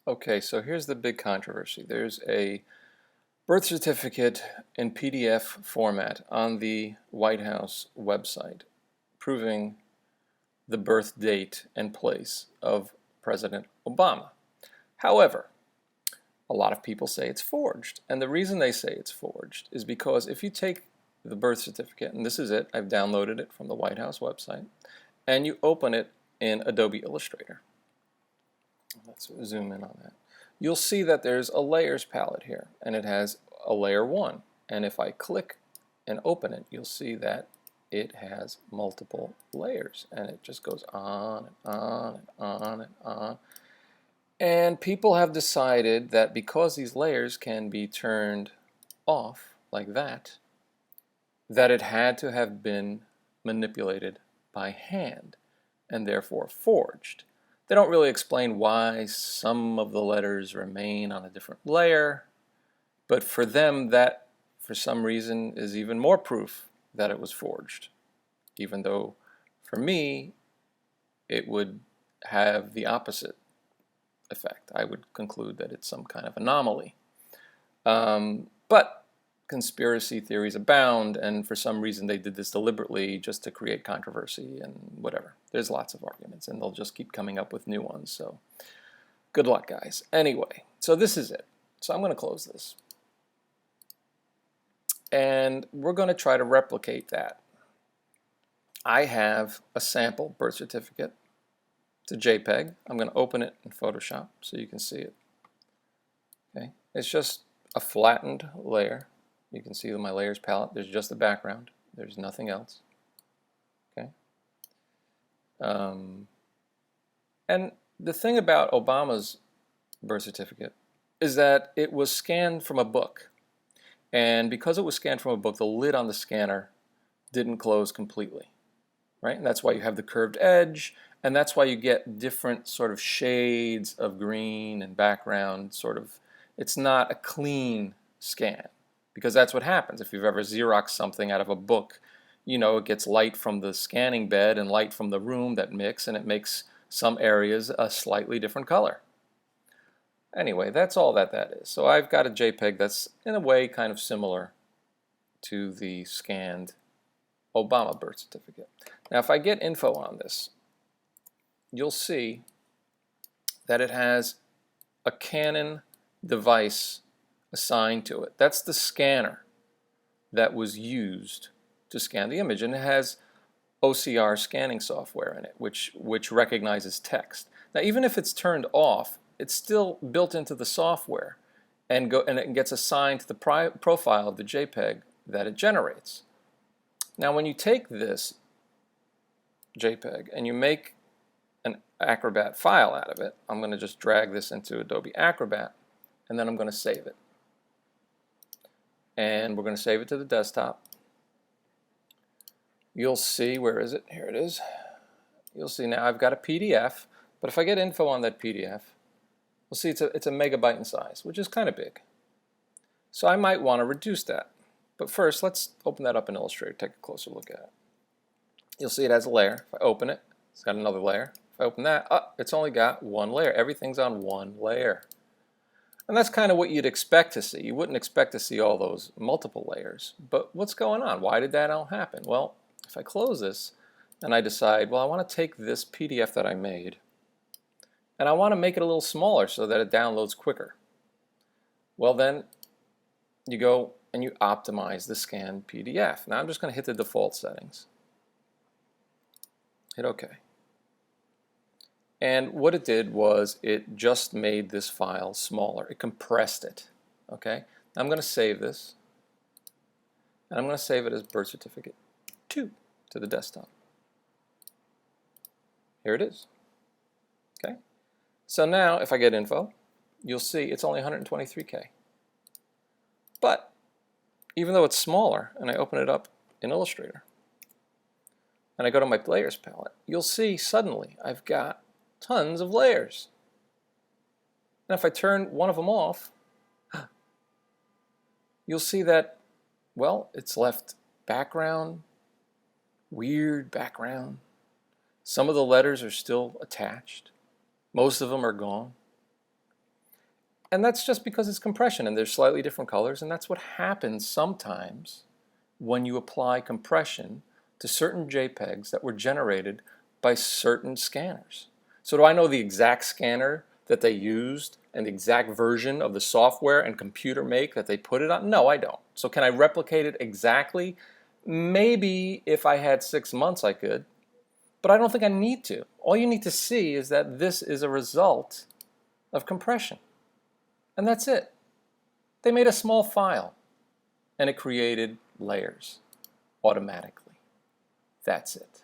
Okay, so here's the big controversy. There's a birth certificate in PDF format on the White House website proving the birth date and place of President Obama. However, a lot of people say it's forged. And the reason they say it's forged is because if you take the birth certificate, and this is it, I've downloaded it from the White House website, and you open it in Adobe Illustrator. Let's zoom in on that. You'll see that there's a layers palette here, and it has a layer 1. And if I click and open it, you'll see that it has multiple layers, and it just goes on and on and on and on. And people have decided that because these layers can be turned off like that it had to have been manipulated by hand and therefore forged. They don't really explain why some of the letters remain on a different layer, but for them that, for some reason, is even more proof that it was forged, even though for me it would have the opposite effect. I would conclude that it's some kind of anomaly. But conspiracy theories abound, and for some reason they did this deliberately just to create controversy and whatever. There's lots of arguments, and they'll just keep coming up with new ones. So good luck, guys. Anyway, so this is it. So I'm going to close this. And we're going to try to replicate that. I have a sample birth certificate. It's a JPEG. I'm going to open it in Photoshop so you can see it. Okay, it's just a flattened layer. You can see my layers palette. There's just the background. There's nothing else. Okay. And the thing about Obama's birth certificate is that it was scanned from a book. And because it was scanned from a book, the lid on the scanner didn't close completely. Right? And that's why you have the curved edge, and that's why you get different sort of shades of green and background sort of. It's not a clean scan, because that's what happens. If you've ever Xeroxed something out of a book, you know, it gets light from the scanning bed and light from the room that mix, and it makes some areas a slightly different color. Anyway, that's all that is. So I've got a JPEG that's in a way kind of similar to the scanned Obama birth certificate. Now if I get info on this, you'll see that it has a Canon device assigned to it. That's the scanner that was used to scan the image, and it has OCR scanning software in it, which recognizes text. Now even if it's turned off, it's still built into the software, and it gets assigned to the profile of the JPEG that it generates. Now when you take this JPEG and you make an Acrobat file out of it, I'm going to just drag this into Adobe Acrobat, and then I'm going to save it. And we're going to save it to the desktop. You'll see, where is it? Here it is. You'll see now I've got a PDF, but if I get info on that PDF, we'll see it's a megabyte in size, which is kind of big. So I might want to reduce that. But first, let's open that up in Illustrator, take a closer look at it. You'll see it has a layer. If I open it, it's got another layer. If I open that, it's only got one layer. Everything's on one layer. And that's kind of what you'd expect to see. You wouldn't expect to see all those multiple layers. But what's going on? Why did that all happen? Well, if I close this and I decide, well, I want to take this PDF that I made and I want to make it a little smaller so that it downloads quicker. Well, then you go and you optimize the scanned PDF. Now I'm just going to hit the default settings. Hit OK. And what it did was it just made this file smaller. It compressed it. Okay. Now I'm going to save this. And I'm going to save it as birth certificate 2 to the desktop. Here it is. Okay. So now if I get info, you'll see it's only 123K. But even though it's smaller, and I open it up in Illustrator, and I go to my layers palette, you'll see suddenly I've got tons of layers. And if I turn one of them off, you'll see that, well, it's left background, weird background. Some of the letters are still attached. Most of them are gone. And that's just because it's compression and there's slightly different colors, and that's what happens sometimes when you apply compression to certain JPEGs that were generated by certain scanners. So do I know the exact scanner that they used and the exact version of the software and computer make that they put it on? No, I don't. So can I replicate it exactly? Maybe if I had 6 months I could, but I don't think I need to. All you need to see is that this is a result of compression. And that's it. They made a small file and it created layers automatically. That's it.